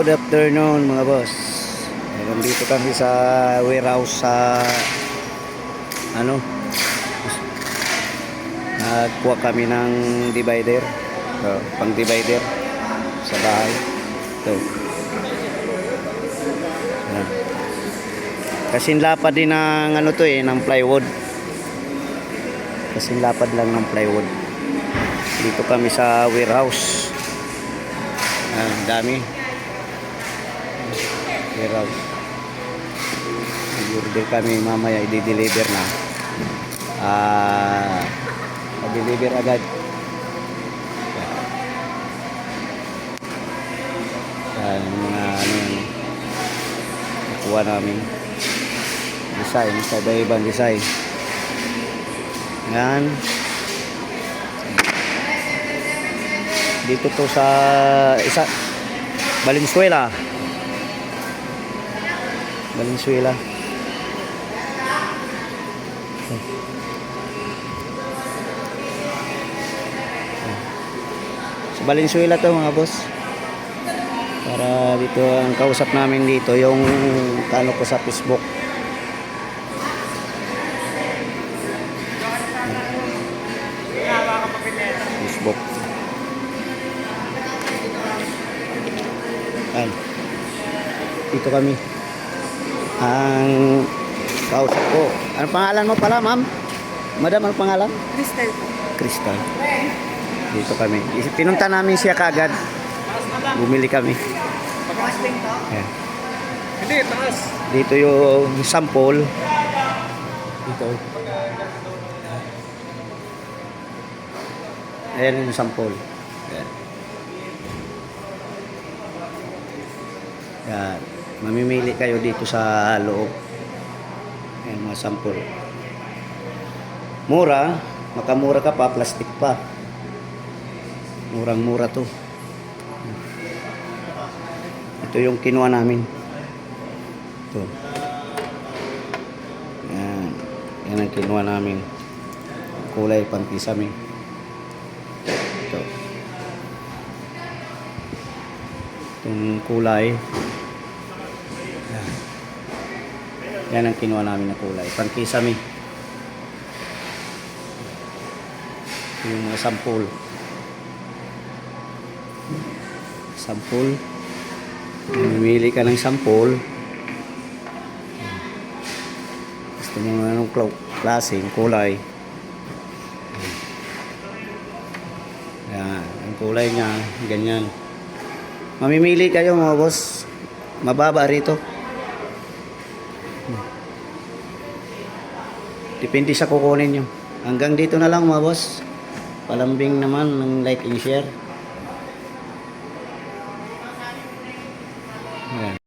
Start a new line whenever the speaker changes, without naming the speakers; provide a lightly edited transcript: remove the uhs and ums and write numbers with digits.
Good afternoon mga boss. Nandito kami sa warehouse sa nagkuha kami ng divider. Pang divider sa bahay. Ito. Ayan. Kasing lapad din ng ng plywood. Kasing lapad lang ng plywood. Dito kami sa warehouse. Dami. Warehouse. I-order kami mamaya, i-deliver na. I-deliver agad. Mga nakuha namin design sa iba-ibang design. Yan. Dito to sa Valenzuela. Sa Valenzuela to mga boss. Para dito ang kausap namin dito yung kano ko sa Facebook. Facebook. Dito kami. Ang kausap ko. Anong pangalan mo pala, ma'am? Madam, anong pangalan?
Crystal.
Crystal. Dito kami. Pinunta namin siya kagad. Bumili kami. Ayan.
Hindi, taas.
Dito yung sample. Dito. Ayan yung sample. Ayan. Ayan. Mamimili kayo dito sa loob. Ayan mga sample. Mura. Makamura ka pa. Plastic pa. Murang-mura to. Ito yung kinuha namin. Ito. Yan. Yan ang kinuha namin. Kulay pang kisame. Ito. Itong kulay. Yan ang kinuha namin na kulay. Pang kisame. Ito yung mga sample. Sample. Mamili ka ng sample. Gusto mo anong klaseng kulay. Yan. Ang kulay niya, ganyan. Mamimili kayo mga boss. Mababa rito. Depende sa kukunin nyo. Hanggang dito na lang mga boss. Palambing naman ng like and share. Ayan.